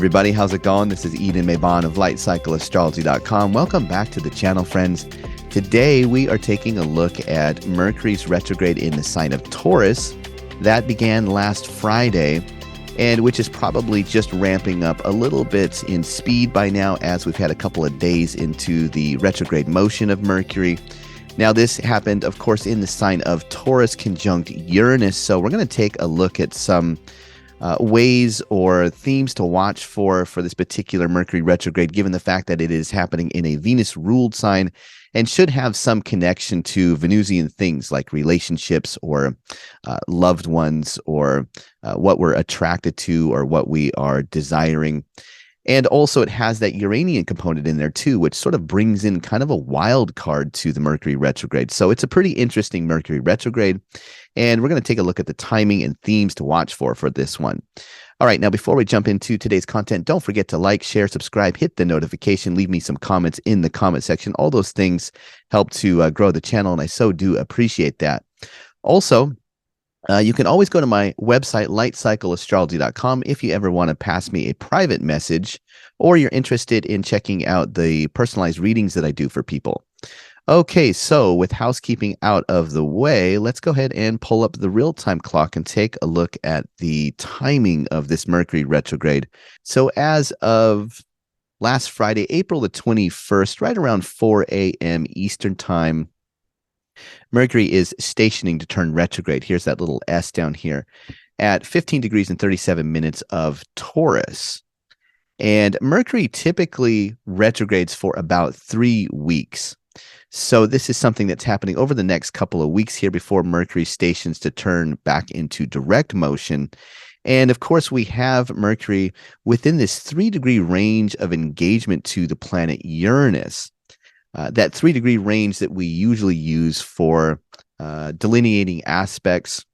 everybody, how's it going? This is Edan of LightCycleAstrology.com. Welcome back to the channel, friends. Today we are taking a look at Mercury's retrograde in the sign of Taurus. That began last Friday, and which is probably just ramping up a little bit in speed by now as we've had a couple of days into the retrograde motion of Mercury. Now, this happened, of course, in the sign of Taurus conjunct Uranus. So we're going to take a look at some ways or themes to watch for this particular Mercury retrograde, given the fact that it is happening in a Venus-ruled sign and should have some connection to Venusian things like relationships or loved ones or what we're attracted to or what we are desiring. And also it has that Uranian component in there too, which sort of brings in kind of a wild card to the Mercury retrograde. So it's a pretty interesting Mercury retrograde. And we're going to take a look at the timing and themes to watch for this one. All right, now before we jump into today's content, don't forget to like, share, subscribe, hit the notification, leave me some comments in the comment section. All those things help to grow the channel, and I so do appreciate that. Also, you can always go to my website, lightcycleastrology.com, if you ever want to pass me a private message or you're interested in checking out the personalized readings that I do for people. Okay, so with housekeeping out of the way, let's go ahead and pull up the real-time clock and take a look at the timing of this Mercury retrograde. So as of last Friday, April the 21st, right around 4 a.m. Eastern Time, Mercury is stationing to turn retrograde. Here's that little S down here at 15 degrees and 37 minutes of Taurus. And Mercury typically retrogrades for about 3 weeks. So this is something that's happening over the next couple of weeks here before Mercury stations to turn back into direct motion. And of course, we have Mercury within this 3-degree range of engagement to the planet Uranus. That 3-degree range that we usually use for delineating aspects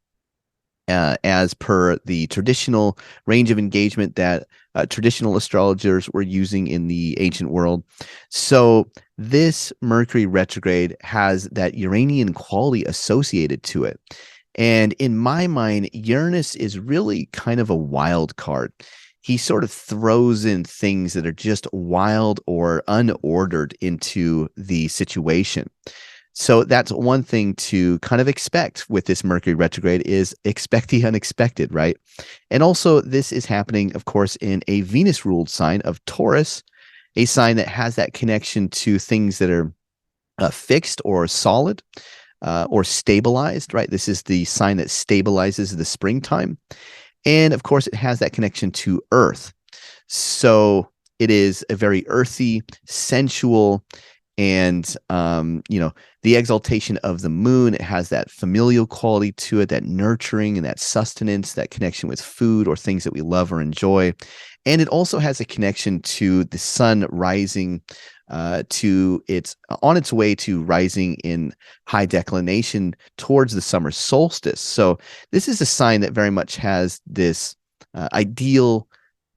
as per the traditional range of engagement that traditional astrologers were using in the ancient world. So this Mercury retrograde has that Uranian quality associated to it. And in my mind, Uranus is really kind of a wild card. He sort of throws in things that are just wild or unordered into the situation. So that's one thing to kind of expect with this Mercury retrograde is expect the unexpected, right? And also this is happening, of course, in a Venus-ruled sign of Taurus, a sign that has that connection to things that are fixed or solid or stabilized, right? This is the sign that stabilizes the springtime. And of course, it has that connection to Earth. So it is a very earthy, sensual, and, the exaltation of the moon. It has that familial quality to it, that nurturing and that sustenance, that connection with food or things that we love or enjoy. And it also has a connection to the sun rising on its way to rising in high declination towards the summer solstice. So this is a sign that very much has this ideal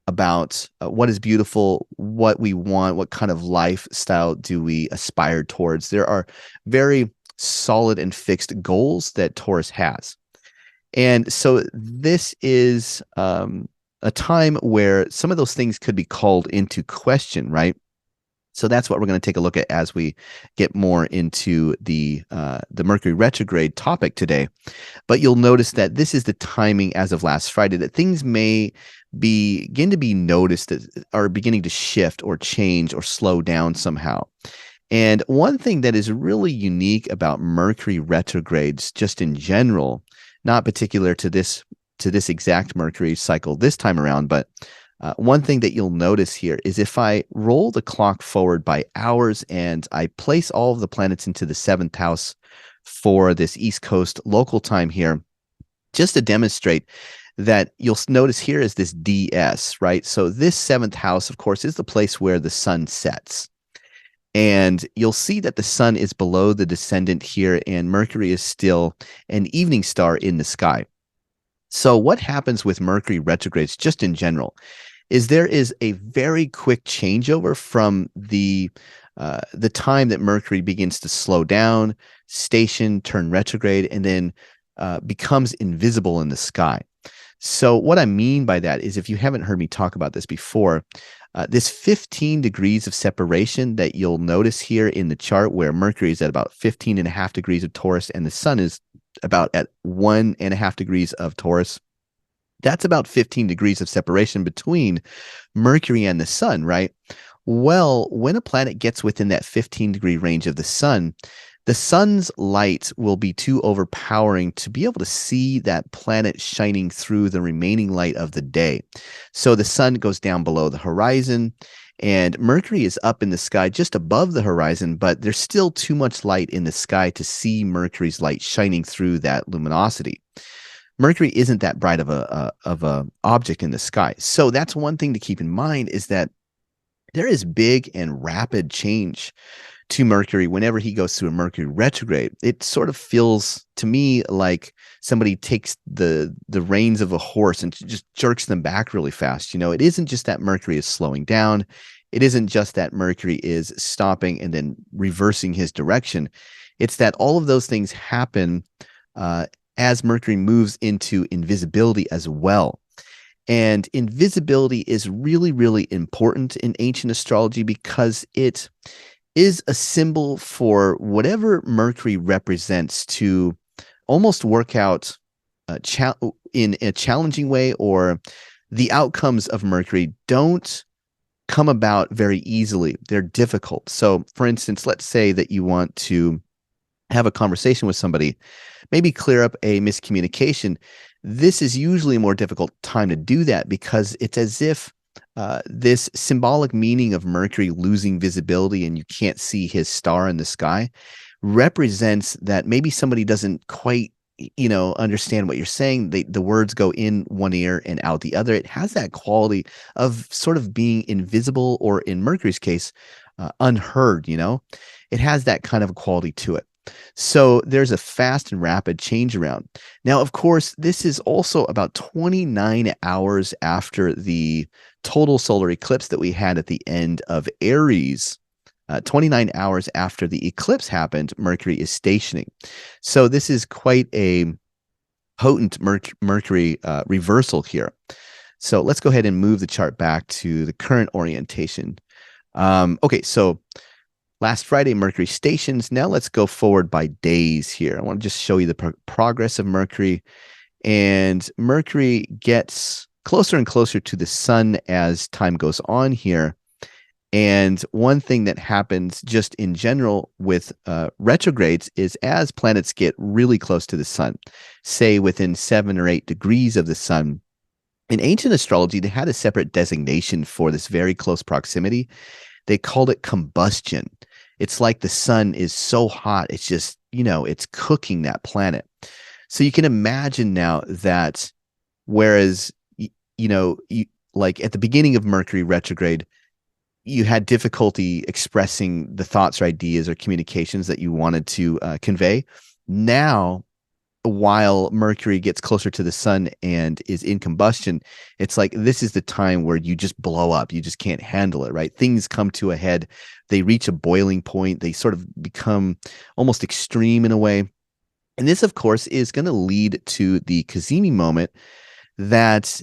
about what is beautiful, what we want, what kind of lifestyle do we aspire towards. There are very solid and fixed goals that Taurus has. And so this is a time where some of those things could be called into question, right? So that's what we're going to take a look at as we get more into the Mercury retrograde topic today. But you'll notice that this is the timing as of last Friday, that things may begin to be noticed that are beginning to shift or change or slow down somehow. And one thing that is really unique about Mercury retrogrades just in general, not particular to this exact Mercury cycle this time around, but one thing that you'll notice here is if I roll the clock forward by hours and I place all of the planets into the 7th house for this East Coast local time here, just to demonstrate that you'll notice here is this DS, right? So this 7th house, of course, is the place where the sun sets. And you'll see that the sun is below the descendant here and Mercury is still an evening star in the sky. So what happens with Mercury retrogrades just in general is there is a very quick changeover from the time that Mercury begins to slow down, station, turn retrograde, and then becomes invisible in the sky. So what I mean by that is, if you haven't heard me talk about this before, this 15 degrees of separation that you'll notice here in the chart, where Mercury is at about 15.5 degrees of Taurus and the sun is about at 1.5 degrees of Taurus, that's about 15 degrees of separation between Mercury and the sun, right? Well, when a planet gets within that 15-degree range of the sun's light will be too overpowering to be able to see that planet shining through the remaining light of the day. So the sun goes down below the horizon, and Mercury is up in the sky just above the horizon, but there's still too much light in the sky to see Mercury's light shining through that luminosity. Mercury isn't that bright of a object in the sky. So that's one thing to keep in mind, is that there is big and rapid change to Mercury whenever he goes through a Mercury retrograde. It sort of feels to me like somebody takes the reins of a horse and just jerks them back really fast. It isn't just that Mercury is slowing down. It isn't just that Mercury is stopping and then reversing his direction. It's that all of those things happen as Mercury moves into invisibility as well. And invisibility is really, really important in ancient astrology because it is a symbol for whatever Mercury represents to almost work out in a challenging way, or the outcomes of Mercury don't come about very easily. They're difficult. So, for instance, let's say that you want to have a conversation with somebody, maybe clear up a miscommunication. This is usually a more difficult time to do that because it's as if this symbolic meaning of Mercury losing visibility and you can't see his star in the sky represents that maybe somebody doesn't quite understand what you're saying. The words go in one ear and out the other. It has that quality of sort of being invisible, or in Mercury's case, unheard. It has that kind of a quality to it. So there's a fast and rapid change around. Now, of course, this is also about 29 hours after the total solar eclipse that we had at the end of Aries. 29 hours after the eclipse happened, Mercury is stationing. So this is quite a potent Mercury reversal here. So let's go ahead and move the chart back to the current orientation. Okay, so last Friday, Mercury stations. Now let's go forward by days here. I want to just show you the progress of Mercury. And Mercury gets closer and closer to the sun as time goes on here. And one thing that happens just in general with retrogrades is as planets get really close to the sun, say within 7 or 8 degrees of the sun, in ancient astrology, they had a separate designation for this very close proximity. They called it combustion. It's like the sun is so hot, it's just, it's cooking that planet. So you can imagine now that whereas, like at the beginning of Mercury retrograde, you had difficulty expressing the thoughts or ideas or communications that you wanted to convey. Now, while Mercury gets closer to the sun and is in combustion, it's like this is the time where you just blow up. You just can't handle it, right? Things come to a head. They reach a boiling point. They sort of become almost extreme in a way. And this, of course, is going to lead to the Cassini moment that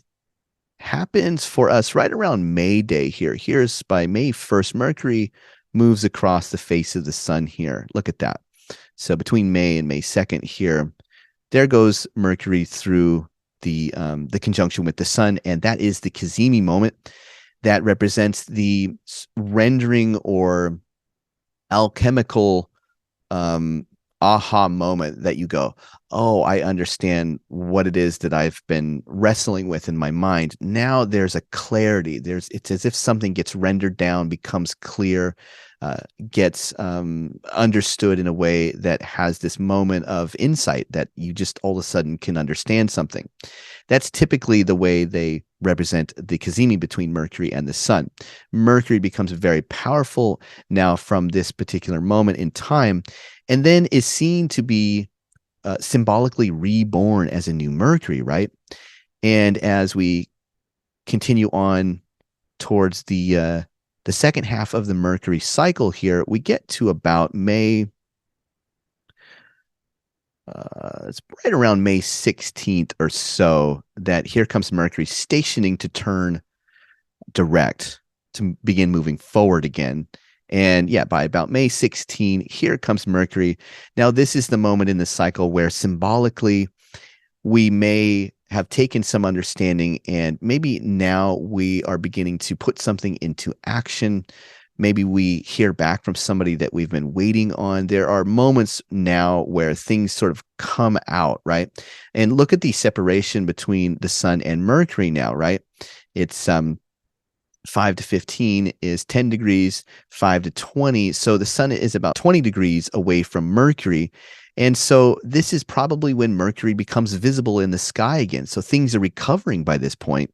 happens for us right around May Day here. Here's by May 1st, Mercury moves across the face of the sun here. Look at that. So between May and May 2nd here, there goes Mercury through the conjunction with the sun, and that is the Cassini moment that represents the rendering or alchemical aha moment that you go, oh, I understand what it is that I've been wrestling with in my mind. Now there's a clarity. It's as if something gets rendered down, becomes clear, gets understood in a way that has this moment of insight that you just all of a sudden can understand something. That's typically the way they represent the Cassini between Mercury and the sun. Mercury becomes very powerful now from this particular moment in time, and then is seen to be symbolically reborn as a new Mercury, right? And as we continue on towards the second half of the Mercury cycle here, we get to about May it's right around May 16th or so that here comes Mercury stationing to turn direct, to begin moving forward again. And yeah, by about May 16, here comes Mercury. Now, this is the moment in the cycle where symbolically we may have taken some understanding, and maybe now we are beginning to put something into action. Maybe we hear back from somebody that we've been waiting on. There are moments now where things sort of come out, right? And look at the separation between the sun and Mercury now, right? It's 5 to 15 is 10 degrees, 5 to 20. So the sun is about 20 degrees away from Mercury. And so this is probably when Mercury becomes visible in the sky again. So things are recovering by this point,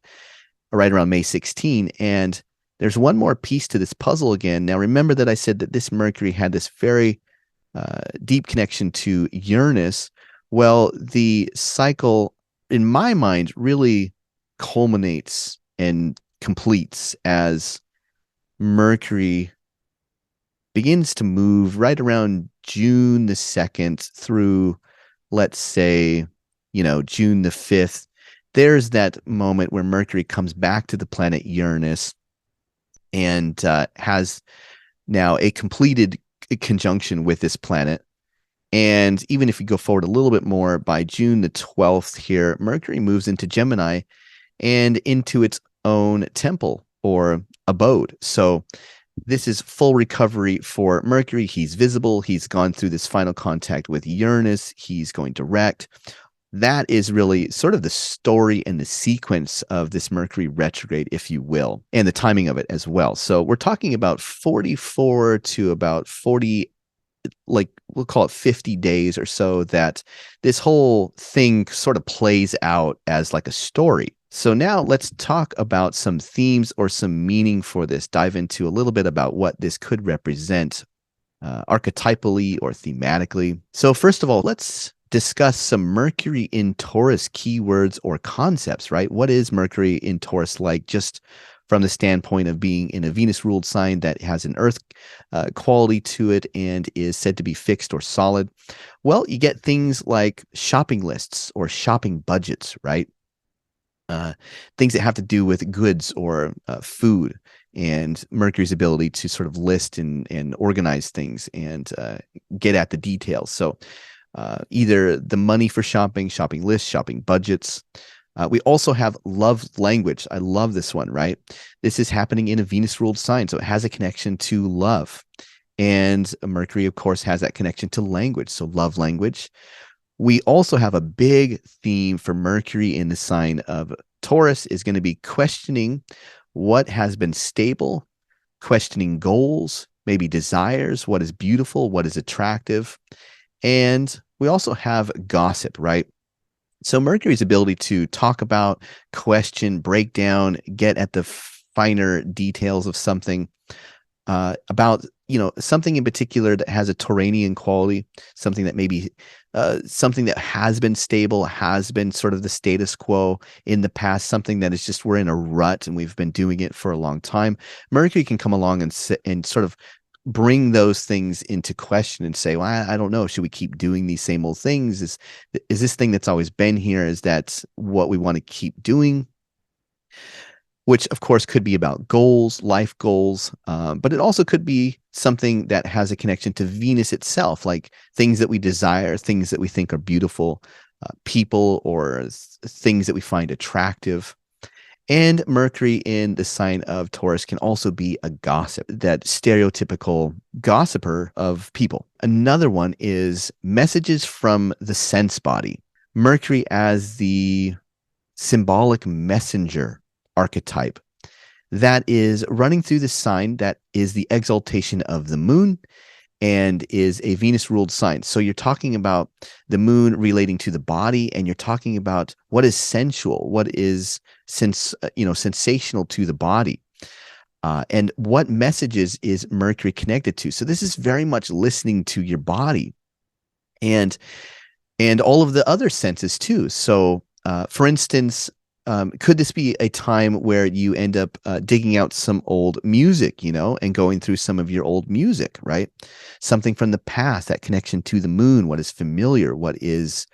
right around May 16. And there's one more piece to this puzzle again. Now, remember that I said that this Mercury had this very deep connection to Uranus. Well, the cycle, in my mind, really culminates and completes as Mercury begins to move right around June the 2nd through, let's say, June the 5th. There's that moment where Mercury comes back to the planet Uranus and has now a completed conjunction with this planet. And even if you go forward a little bit more, by June the 12th here, Mercury moves into Gemini and into its own temple or abode. So this is full recovery for Mercury. He's visible. He's gone through this final contact with Uranus. He's going direct. That is really sort of the story and the sequence of this Mercury retrograde, if you will, and the timing of it as well. So we're talking about 44 to about 40, like we'll call it 50 days or so, that this whole thing sort of plays out as like a story. So now let's talk about some themes or some meaning for this, dive into a little bit about what this could represent archetypally or thematically. So first of all, let's discuss some Mercury in Taurus keywords or concepts, right? What is Mercury in Taurus like, just from the standpoint of being in a Venus-ruled sign that has an earth quality to it and is said to be fixed or solid? Well, you get things like shopping lists or shopping budgets, right? Things that have to do with goods or food, and Mercury's ability to sort of list and organize things and get at the details. So either the money for shopping, shopping lists, shopping budgets. We also have love language. I love this one, right? This is happening in a Venus-ruled sign, so it has a connection to love. And Mercury, of course, has that connection to language, so love language. We also have a big theme for Mercury in the sign of Taurus is going to be questioning what has been stable, questioning goals, maybe desires, what is beautiful, what is attractive. And we also have gossip, right? So Mercury's ability to talk about, question, break down, get at the finer details of something, about something in particular that has a Tauranian quality, something that maybe something that has been stable, has been sort of the status quo in the past, something that is just we're in a rut and we've been doing it for a long time. Mercury can come along and sort of bring those things into question and say, well, I don't know, should we keep doing these same old things? Is this thing that's always been here, is that what we want to keep doing? Which, of course, could be about goals, life goals, but it also could be something that has a connection to Venus itself, like things that we desire, things that we think are beautiful, people or things that we find attractive. And Mercury in the sign of Taurus can also be a gossip, that stereotypical gossiper of people. Another one is messages from the sense body. Mercury as the symbolic messenger archetype that is running through the sign that is the exaltation of the moon and is a Venus-ruled sign. So you're talking about the moon relating to the body, and you're talking about what is sensual, what is sensational to the body, and what messages is Mercury connected to. So this is very much listening to your body and all of the other senses too. So for instance, could this be a time where you end up digging out some old music, and going through some of your old music, right? Something from the past, that connection to the moon, what is familiar, what is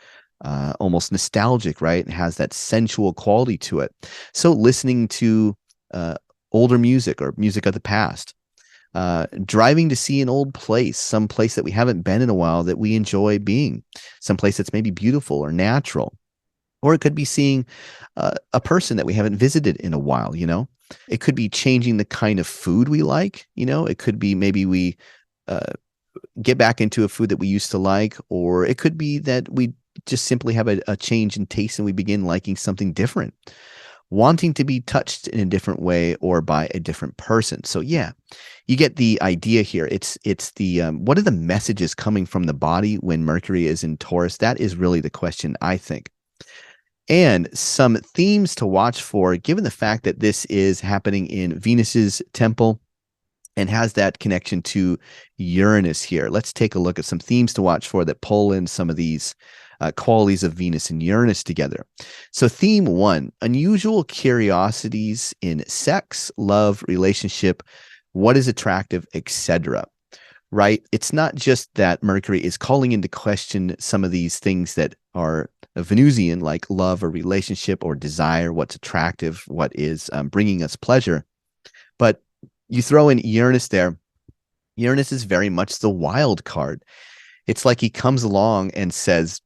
almost nostalgic, right? It has that sensual quality to it. So listening to older music or music of the past, driving to see an old place, some place that we haven't been in a while that we enjoy being, some place that's maybe beautiful or natural. Or it could be seeing a person that we haven't visited in a while, It could be changing the kind of food we like, It could be maybe we get back into a food that we used to like, or it could be that we just simply have a change in taste and we begin liking something different, wanting to be touched in a different way or by a different person. So yeah, you get the idea here. It's the what are the messages coming from the body when Mercury is in Taurus? That is really the question, I think. And some themes to watch for, given the fact that this is happening in Venus's temple and has that connection to Uranus here. Let's take a look at some themes to watch for that pull in some of these qualities of Venus and Uranus together. So theme 1, unusual curiosities in sex, love, relationship, what is attractive, etc. Right? It's not just that Mercury is calling into question some of these things that are Venusian, like love or relationship or desire, what's attractive, what is bringing us pleasure. But you throw in Uranus there. Uranus is very much the wild card. It's like he comes along and says,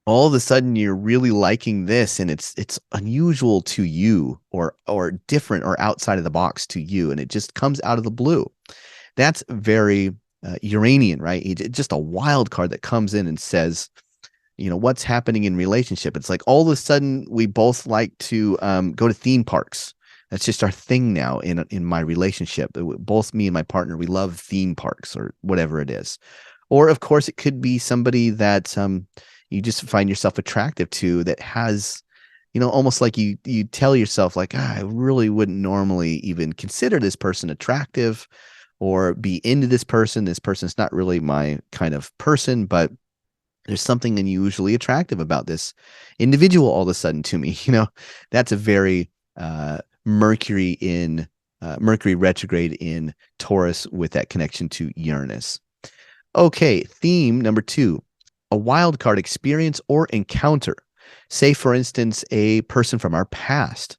all of a sudden you're really liking this and it's unusual to you or different or outside of the box to you. And it just comes out of the blue. That's very Uranian, right? It's just a wild card that comes in and says, what's happening in relationship. It's like all of a sudden we both like to go to theme parks. That's just our thing now in my relationship. Both me and my partner, we love theme parks or whatever it is. Or of course it could be somebody that you just find yourself attractive to that has, almost like you tell yourself like, I really wouldn't normally even consider this person attractive or be into this person. This person's not really my kind of person, but there's something unusually attractive about this individual all of a sudden to me. That's a very Mercury retrograde in Taurus with that connection to Uranus. Okay, theme number 2, a wild card experience or encounter. Say, for instance, a person from our past.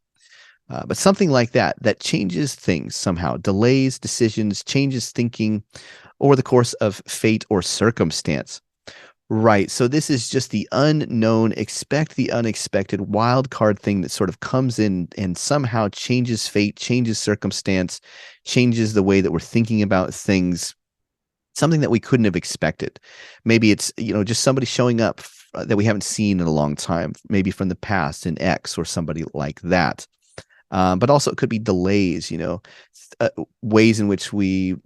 But something like that changes things somehow, delays decisions, changes thinking over the course of fate or circumstance. Right. So this is just the unknown, expect the unexpected wild card thing that sort of comes in and somehow changes fate, changes circumstance, changes the way that we're thinking about things, something that we couldn't have expected. Maybe it's, just somebody showing up that we haven't seen in a long time, maybe from the past, an ex or somebody like that. But also it could be delays, ways in which we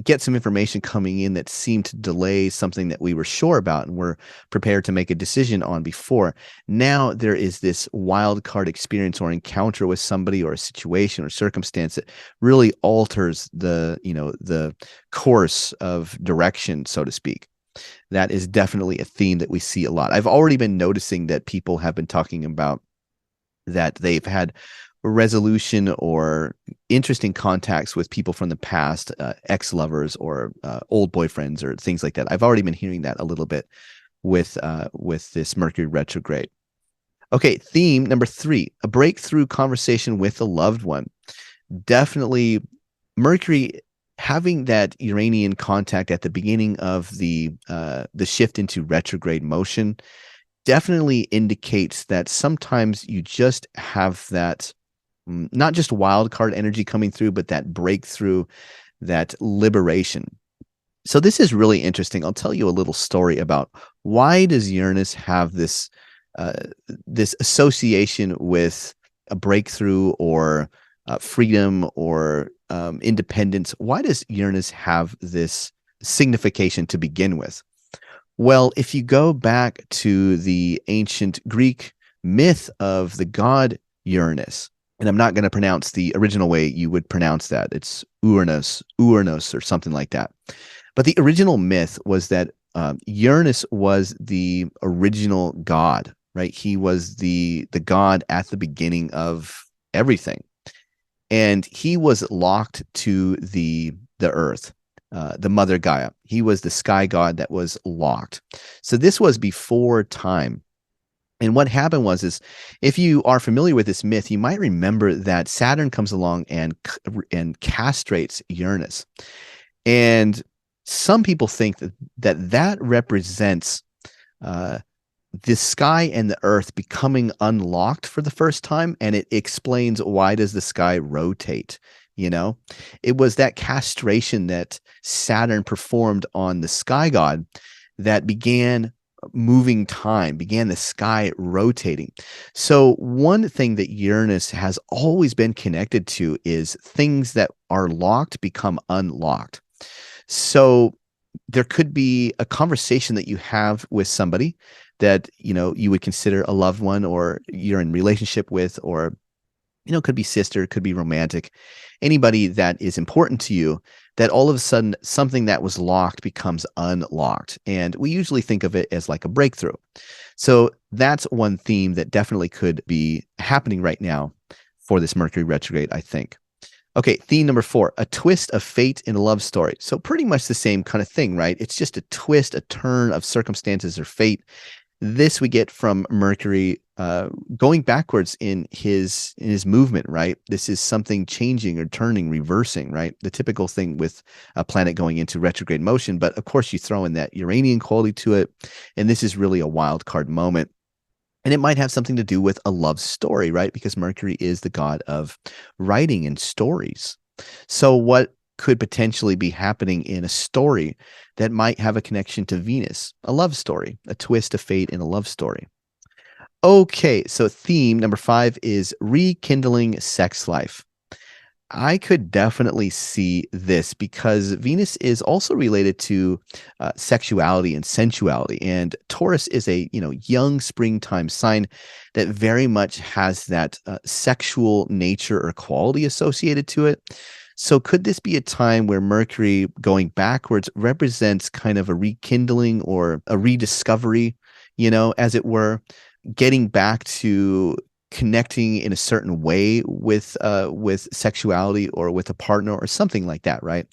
get some information coming in that seem to delay something that we were sure about and were prepared to make a decision on before. Now there is this wild card experience or encounter with somebody or a situation or circumstance that really alters the course of direction, so to speak. That is definitely a theme that we see a lot. I've already been noticing that people have been talking about that they've had resolution or interesting contacts with people from the past, ex-lovers or old boyfriends or things like that. I've already been hearing that a little bit with this Mercury retrograde. Okay, theme number 3, a breakthrough conversation with a loved one. Definitely Mercury having that Uranian contact at the beginning of the shift into retrograde motion definitely indicates that sometimes you just have that not just wild card energy coming through, but that breakthrough, that liberation. So this is really interesting. I'll tell you a little story about why does Uranus have this association with a breakthrough or freedom or independence. Why does Uranus have this signification to begin with? Well, if you go back to the ancient Greek myth of the god Uranus, and I'm not going to pronounce the original way you would pronounce that. It's Uranus, or something like that. But the original myth was that Uranus was the original god right? He was the god at the beginning of everything. And he was locked to the earth, the mother Gaia. He was the sky god that was locked. So this was before time. And what happened is if you are familiar with this myth, you might remember that Saturn comes along and castrates Uranus. And some people think that represents the sky and the earth becoming unlocked for the first time, and it explains why does the sky rotate. It was that castration that Saturn performed on the sky god that began moving time, began the sky rotating. So one thing that Uranus has always been connected to is things that are locked become unlocked. So there could be a conversation that you have with somebody that you would consider a loved one, or you're in relationship with, or could be sister, could be romantic, anybody that is important to you, that all of a sudden something that was locked becomes unlocked. And we usually think of it as like a breakthrough. So that's one theme that definitely could be happening right now for this Mercury retrograde, I think. Okay, theme number 4, a twist of fate in a love story. So pretty much the same kind of thing, right? It's just a twist, a turn of circumstances or fate. This we get from Mercury going backwards in his movement, right? This is something changing or turning, reversing, right? The typical thing with a planet going into retrograde motion. But of course, you throw in that Uranian quality to it, and this is really a wild card moment. And it might have something to do with a love story, right? Because Mercury is the god of writing and stories. So what could potentially be happening in a story that might have a connection to Venus? A love story, a twist of fate in a love story. Okay, so theme number 5 is rekindling sex life. I could definitely see this because Venus is also related to sexuality and sensuality, and Taurus is a young springtime sign that very much has that sexual nature or quality associated to it. So could this be a time where Mercury going backwards represents kind of a rekindling or a rediscovery, as it were, getting back to connecting in a certain way with sexuality or with a partner or something like that, right?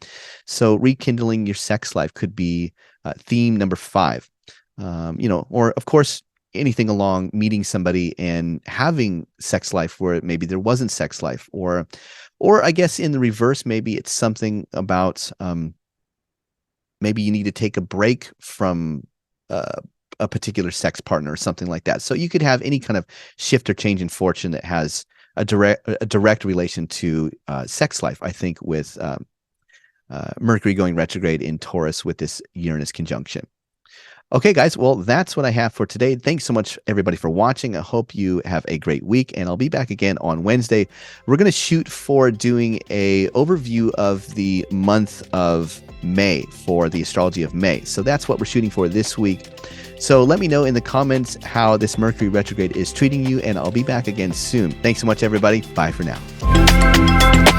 So rekindling your sex life could be theme number 5. Or of course, anything along meeting somebody and having sex life where maybe there wasn't sex life, or I guess in the reverse, maybe it's something about maybe you need to take a break from a particular sex partner or something like that. So you could have any kind of shift or change in fortune that has a direct relation to sex life, I think, with Mercury going retrograde in Taurus with this Uranus conjunction. Okay, guys, well, that's what I have for today. Thanks so much, everybody, for watching. I hope you have a great week, and I'll be back again on Wednesday. We're going to shoot for doing a overview of the month of May for the astrology of May. So that's what we're shooting for this week. So let me know in the comments how this Mercury retrograde is treating you, and I'll be back again soon. Thanks so much, everybody. Bye for now.